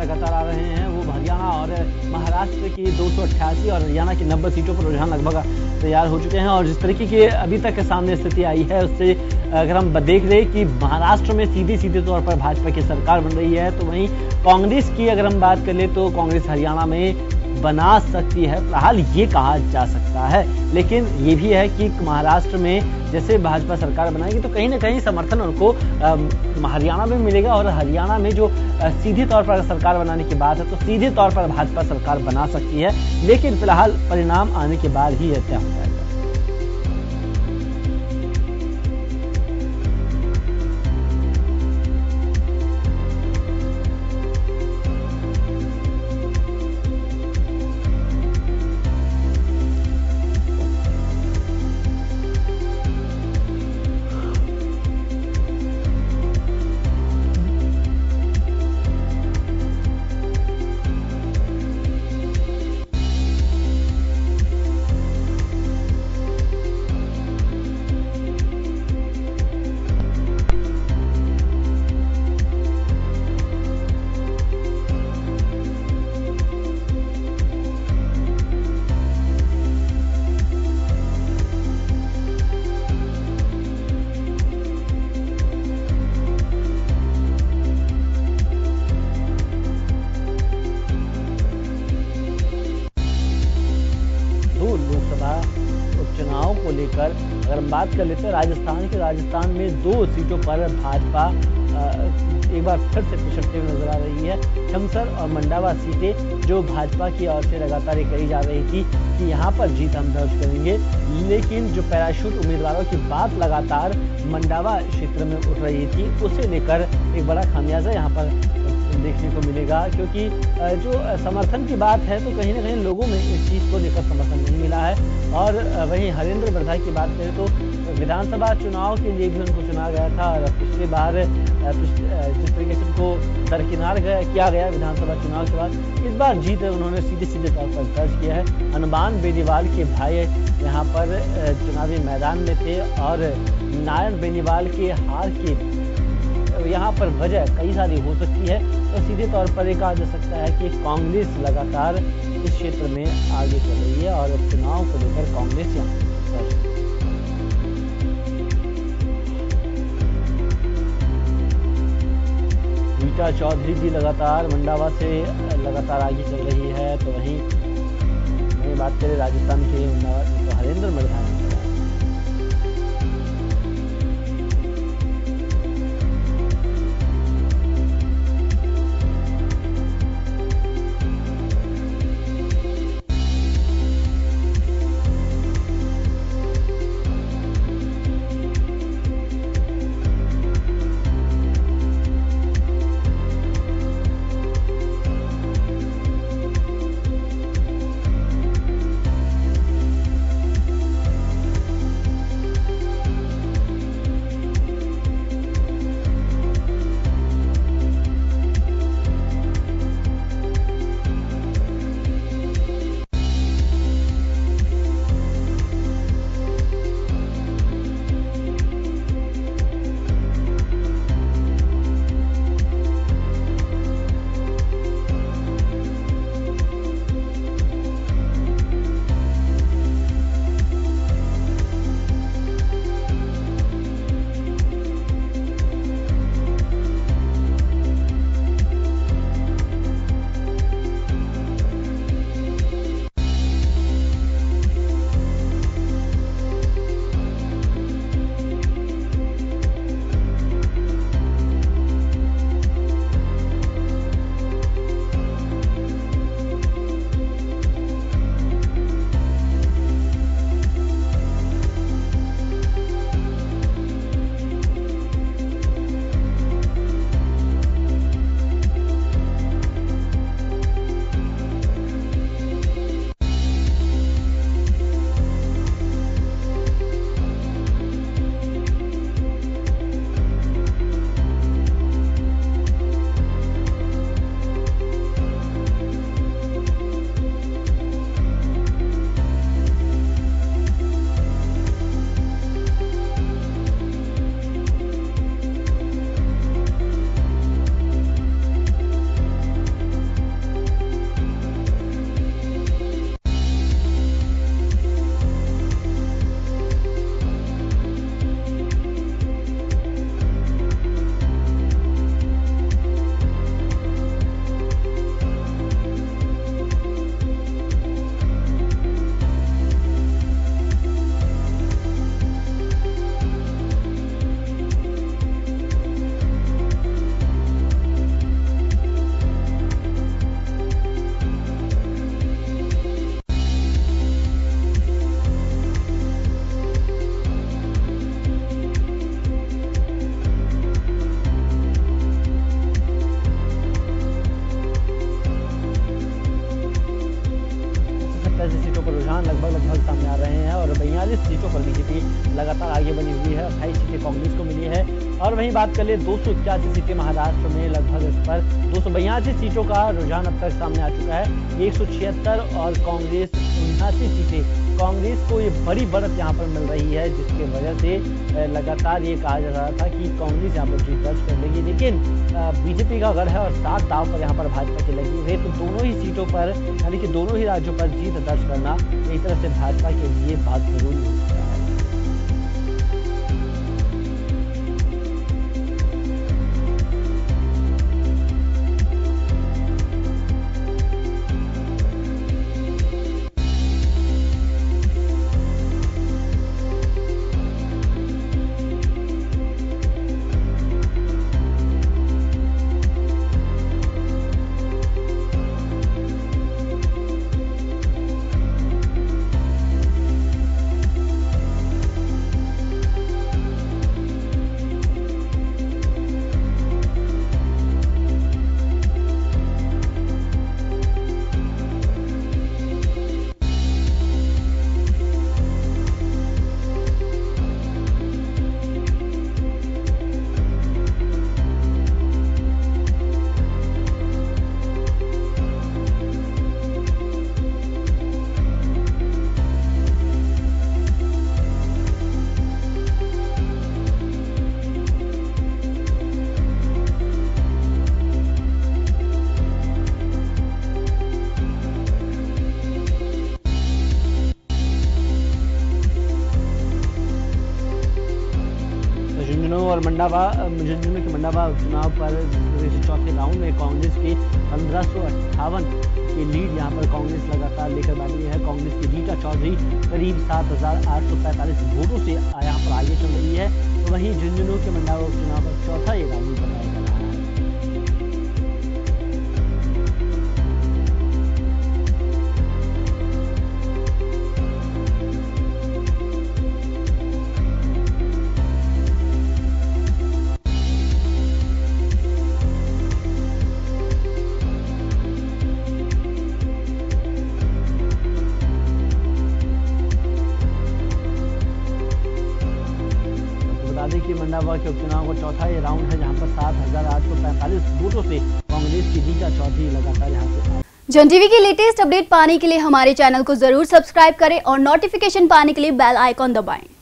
लगातार आ रहे हैं, वो हरियाणा और महाराष्ट्र की 288 और हरियाणा की 90 सीटों पर रुझान लगभग तैयार हो चुके हैं। और जिस तरीके की अभी तक सामने स्थिति आई है, उससे अगर हम देख रहे कि महाराष्ट्र में सीधे तौर पर भाजपा की सरकार बन रही है, तो वहीं कांग्रेस की अगर हम बात कर ले तो कांग्रेस हरियाणा में बना सकती है, फिलहाल ये कहा जा सकता है। लेकिन ये भी है कि महाराष्ट्र में जैसे भाजपा सरकार बनाएगी तो कहीं ना कहीं समर्थन उनको हरियाणा में मिलेगा, और हरियाणा में जो सीधे तौर पर सरकार बनाने की बात है तो सीधे तौर पर भाजपा सरकार बना सकती है। लेकिन फिलहाल परिणाम आने के बाद ही यह तय हो जाएगा। उपचुनाव को लेकर अगर हम बात कर लेते हैं राजस्थान में 2 सीटों पर भाजपा एक बार फिर से पिछड़ते हुए नजर आ रही है। खमसर और मंडावा सीटें जो भाजपा की ओर से लगातार ये कही जा रही थी कि यहाँ पर जीत हम दर्ज करेंगे, लेकिन जो पैराशूट उम्मीदवारों की बात लगातार मंडावा क्षेत्र में उठ रही थी, उसे लेकर एक बड़ा खामियाजा यहाँ पर देखने को मिलेगा। क्योंकि जो समर्थन की बात है तो कहीं ना कहीं लोगों में इस चीज को लेकर समर्थन नहीं मिला है। और वहीं हरेंद्र बरधाई की बात करें तो विधानसभा चुनाव के लिए भी उनको चुना गया था, और पिछली बार जिस तरीके से उनको दरकिनार किया गया विधानसभा चुनाव के बाद, इस बार जीत उन्होंने सीधे तौर पर दर्ज किया है। हनुमान बेनीवाल के भाई यहाँ पर चुनावी मैदान में थे, और नारायण बेनीवाल के हार की यहाँ पर वजह कई सारी हो सकती है। तो सीधे तौर पर ये कहा जा सकता है कि कांग्रेस लगातार इस क्षेत्र में आगे चल रही है, और चुनाव को लेकर कांग्रेस यहाँ रीटा चौधरी भी लगातार मंडावा से लगातार आगे चल रही है। तो वहीं बात करें राजस्थान के तो हरेंद्र बरधाई सीटों पर बीजेपी लगातार आगे बनी हुई है। 28 सीटें कांग्रेस को मिली है। और वहीं बात कर ले 281 सीटें महाराष्ट्र में, लगभग इस पर 282 सीटों का रुझान अब तक सामने आ चुका है। 176 और कांग्रेस 79 सीटें। कांग्रेस को ये बड़ी बढ़त यहाँ पर मिल रही है, जिसके वजह से लगातार ये कहा जा रहा था कि कांग्रेस यहाँ पर जीत दर्ज कर लेगी, लेकिन बीजेपी का गढ़ है और 7 दाव पर यहाँ पर भाजपा की लगी हुई है। तो दोनों ही सीटों पर, यानी कि दोनों ही राज्यों पर जीत दर्ज करना एक तरह से भाजपा के लिए बहुत जरूरी हो चुका है। और झुंझुनू के मंडावा चुनाव पर चौथे राउंड में कांग्रेस की 1558 की लीड यहाँ पर कांग्रेस लगातार लेकर बैठी है। कांग्रेस की रीटा चौधरी करीब 7845 वोटों से यहाँ पर आगे चल रही है। तो वहीं झुंझुनू के मंडावा चुनाव पर चौथा ये राउंड बताया जा रहा है। कि मंडावा के उपचुनाव का चौथा ये राउंड है, जहां पर 7845 वोटों से कांग्रेस की रीटा चौधरी लगातार यहां पे। जन टीवी की लेटेस्ट अपडेट पाने के लिए हमारे चैनल को जरूर सब्सक्राइब करें और नोटिफिकेशन पाने के लिए बेल आइकॉन दबाएं।